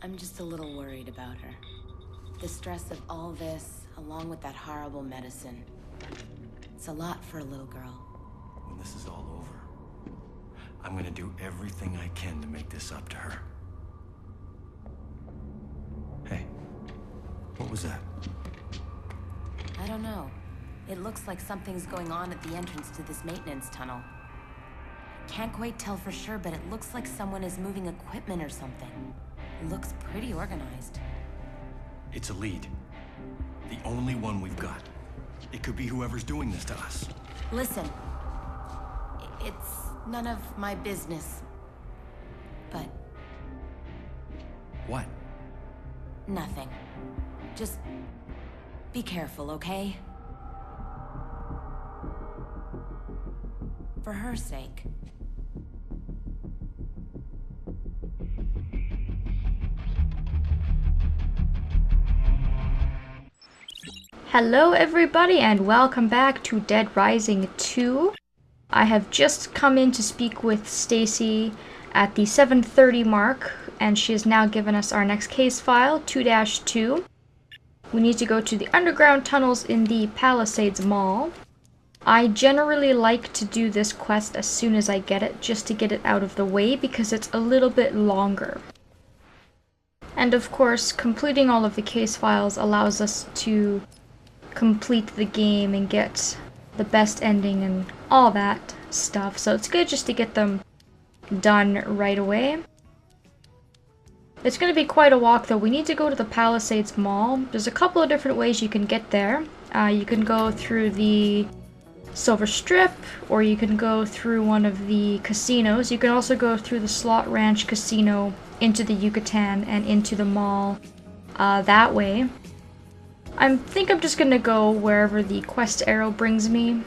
I'm just a little worried about her. The stress of all this, along with that horrible medicine. It's a lot for a little girl. When this is all over, I'm gonna do everything I can to make this up to her. Hey, what was that? I don't know. It looks like something's going on at the entrance to this maintenance tunnel. Can't quite tell for sure, but it looks like someone is moving equipment or something. It looks pretty organized. It's a lead. The only one we've got. It could be whoever's doing this to us. Listen. It's none of my business. But... What? nothing. Just... be careful, okay? For her sake. Hello everybody and welcome back to Dead Rising 2. I have just come in to speak with Stacy at the 7:30 mark, and she has now given us our next case file, 2-2. We need to go to the underground tunnels in the Palisades Mall. I generally like to do this quest as soon as I get it, just to get it out of the way, because it's a little bit longer. And of course, completing all of the case files allows us to complete the game and get the best ending and all that stuff. So it's good just to get them done right away. It's going to be quite a walk though. We need to go to the Palisades Mall. There's a couple of different ways you can get there. You can go through the Silver Strip, or you can go through one of the casinos. You can also go through the Slot Ranch Casino into the Yucatan and into the mall that way. I think I'm just gonna go wherever the quest arrow brings me.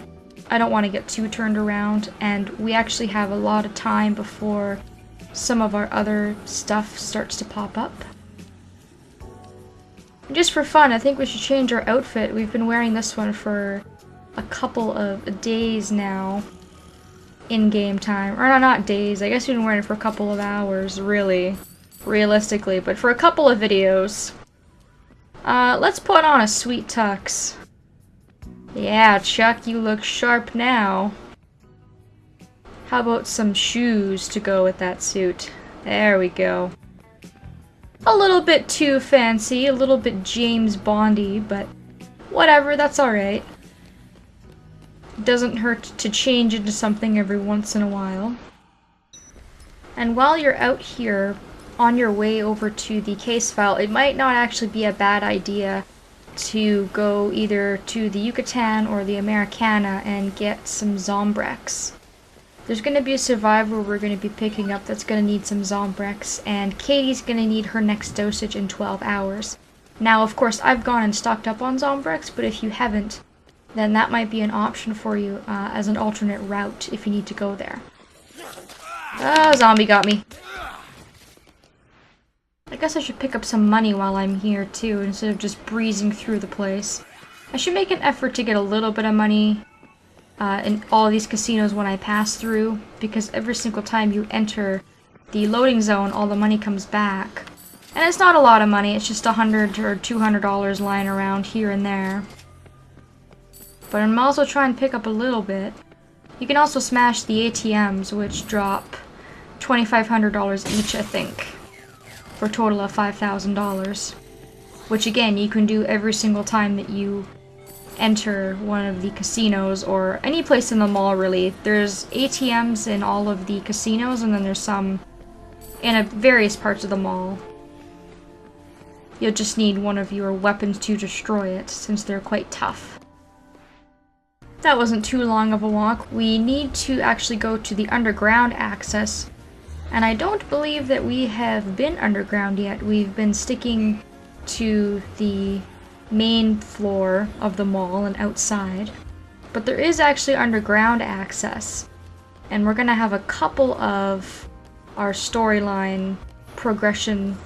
I don't want to get too turned around, and we actually have a lot of time before some of our other stuff starts to pop up. Just for fun, I think we should change our outfit. We've been wearing this one for a couple of days now in game time. Or not days, I guess we've been wearing it for a couple of hours, really, realistically, but for a couple of videos. Let's put on a sweet tux. Yeah, Chuck, you look sharp now. How about some shoes to go with that suit? There we go. A little bit too fancy, a little bit James Bondy, but whatever, that's alright. Doesn't hurt to change into something every once in a while. And while you're out here, on your way over to the case file, it might not actually be a bad idea to go either to the Yucatan or the Americana and get some Zombrex. There's going to be a survivor we're going to be picking up that's going to need some Zombrex, and Katie's going to need her next dosage in 12 hours. Now, of course, I've gone and stocked up on Zombrex, but if you haven't, then that might be an option for you as an alternate route if you need to go there. Ah, zombie got me. I guess I should pick up some money while I'm here too, instead of just breezing through the place. I should make an effort to get a little bit of money in all of these casinos when I pass through, because every single time you enter the loading zone, all the money comes back. And it's not a lot of money, it's just $100 or $200 lying around here and there. But I might also try and pick up a little bit. You can also smash the ATMs, which drop $2,500 each, I think, for a total of $5,000. Which again, you can do every single time that you enter one of the casinos, or any place in the mall really. There's ATMs in all of the casinos, and then there's some in various parts of the mall. You'll just need one of your weapons to destroy it, since they're quite tough. That wasn't too long of a walk. We need to actually go to the underground access, and I don't believe that we have been underground yet. We've been sticking to the main floor of the mall and outside. But there is actually underground access, and we're gonna have a couple of our storyline progression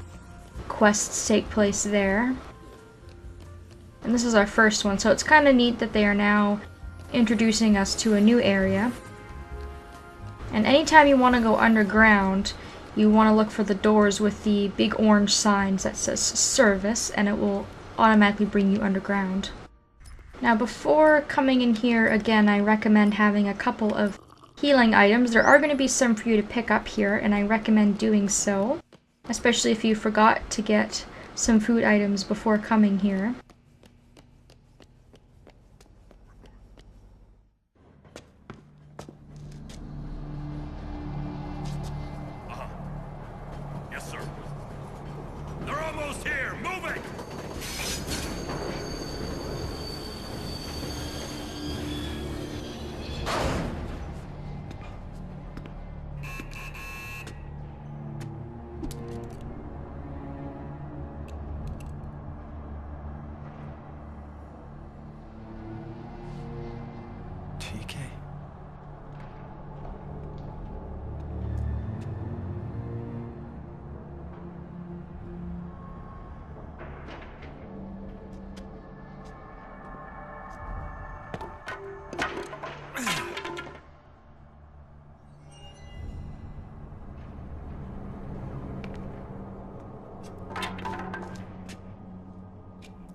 quests take place there. And this is our first one, so it's kind of neat that they are now introducing us to a new area. And anytime you want to go underground, you want to look for the doors with the big orange signs that says service, and it will automatically bring you underground. Now before coming in here again, I recommend having a couple of healing items. There are going to be some for you to pick up here, and I recommend doing so, especially if you forgot to get some food items before coming here. Yes, sir. They're almost here! Move it! TK.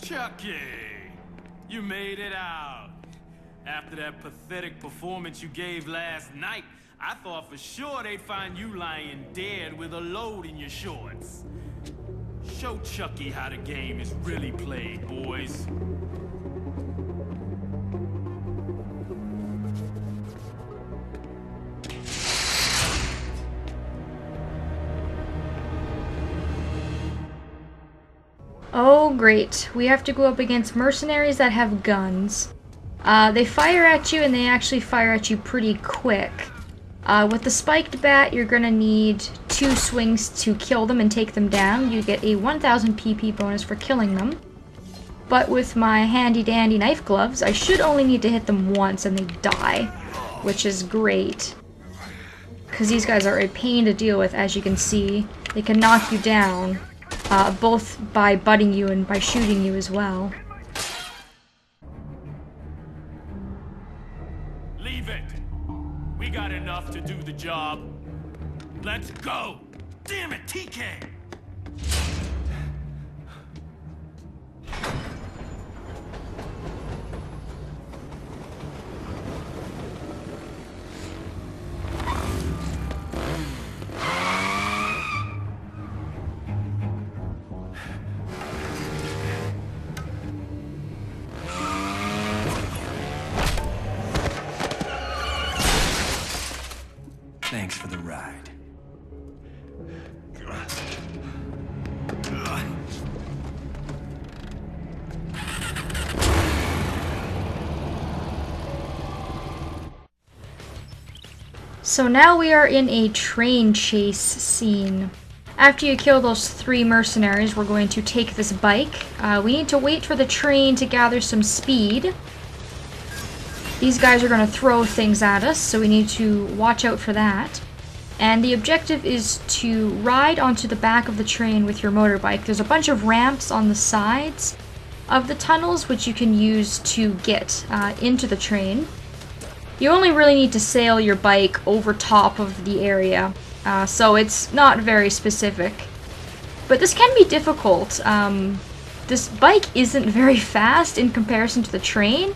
Chucky! You made it out. After that pathetic performance you gave last night, I thought for sure they'd find you lying dead with a load in your shorts. Show Chucky how the game is really played, boys. Oh great, we have to go up against mercenaries that have guns. They fire at you, and they actually fire at you pretty quick. With the spiked bat, you're gonna need 2 swings to kill them and take them down. You get a 1000 PP bonus for killing them. But with my handy dandy knife gloves, I should only need to hit them once and they die, which is great. Because these guys are a pain to deal with, as you can see. They can knock you down, both by butting you and by shooting you as well. Leave it. We got enough to do the job. Let's go. Damn it, TK! Thanks for the ride. So now we are in a train chase scene. After you kill those 3 mercenaries, we're going to take this bike. We need to wait for the train to gather some speed. These guys are going to throw things at us, so we need to watch out for that. And the objective is to ride onto the back of the train with your motorbike. There's a bunch of ramps on the sides of the tunnels, which you can use to get into the train. You only really need to sail your bike over top of the area, so it's not very specific. But this can be difficult. This bike isn't very fast in comparison to the train,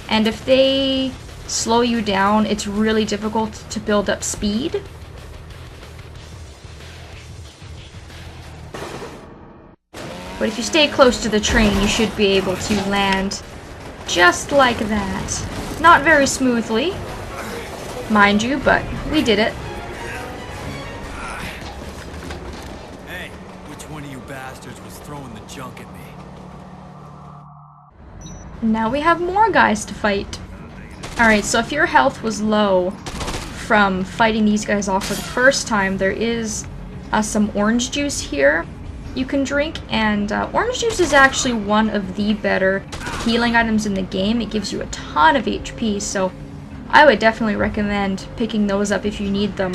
and if they slow you down, it's really difficult to build up speed. But if you stay close to the train, you should be able to land just like that. Not very smoothly, mind you, but we did it. Hey, which one of you bastards was throwing the junk at me? Now we have more guys to fight. Alright, so if your health was low from fighting these guys off for the first time, there is some orange juice here you can drink, and orange juice is actually one of the better healing items in the game. It gives you a ton of HP, so I would definitely recommend picking those up if you need them.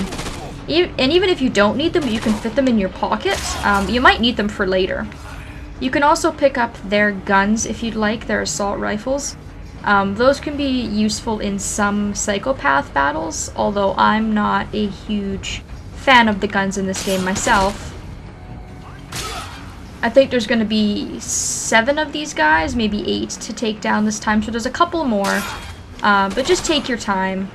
And even if you don't need them, you can fit them in your pocket. You might need them for later. You can also pick up their guns if you'd like, their assault rifles. Those can be useful in some psychopath battles, although I'm not a huge fan of the guns in this game myself. I think there's going to be 7 of these guys, maybe 8 to take down this time, so there's a couple more. But just take your time.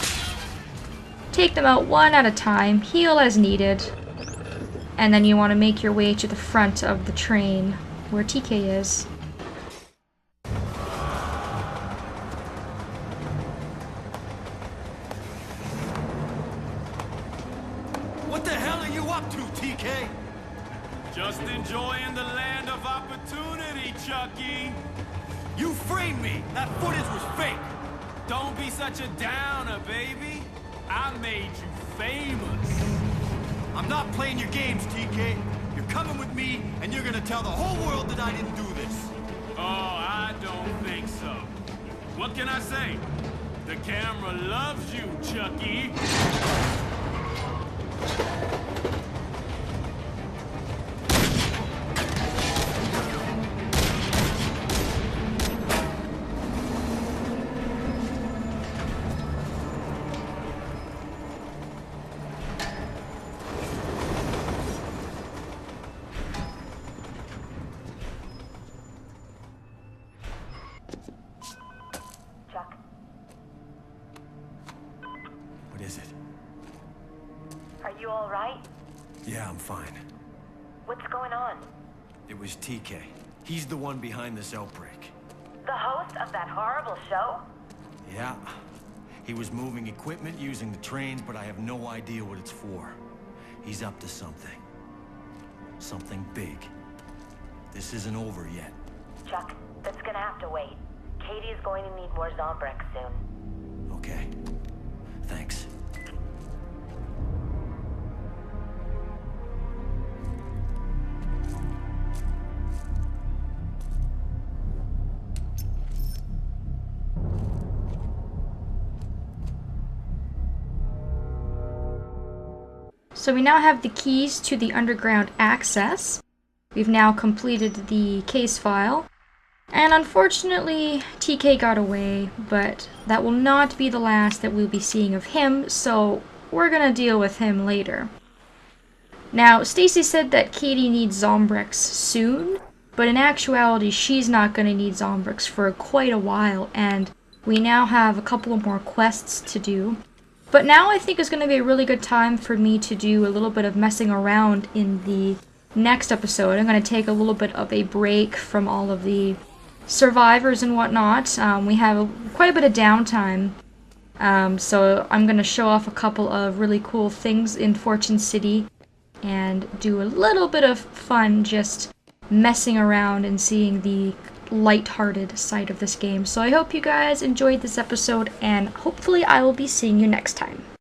Take them out one at a time, heal as needed. And then you want to make your way to the front of the train, where TK is. What the hell are you up to, TK? Just enjoying the land of opportunity, Chucky. You framed me! That footage was fake! Don't be such a downer, baby. I made you famous. I'm not playing your games, TK. You're coming with me, and you're gonna tell the whole world that I didn't do this. Oh, I don't think so. What can I say? The camera loves you, Chucky. What is it? Are you all right? Yeah, I'm fine. What's going on? It was TK. He's the one behind this outbreak. The host of that horrible show? Yeah. He was moving equipment using the trains, but I have no idea what it's for. He's up to something. Something big. This isn't over yet. Chuck, that's gonna have to wait. Katie is going to need more Zombrex soon. Okay. Thanks. So we now have the keys to the underground access. We've now completed the case file. And unfortunately, TK got away, but that will not be the last that we'll be seeing of him, so we're gonna deal with him later. Now, Stacy said that Katie needs Zombrex soon, but in actuality, she's not gonna need Zombrex for quite a while, and we now have a couple of more quests to do. But now I think is going to be a really good time for me to do a little bit of messing around in the next episode. I'm going to take a little bit of a break from all of the survivors and whatnot. We have quite a bit of downtime, so I'm going to show off a couple of really cool things in Fortune City and do a little bit of fun just messing around and seeing the light-hearted side of this game. So I hope you guys enjoyed this episode, and hopefully I will be seeing you next time.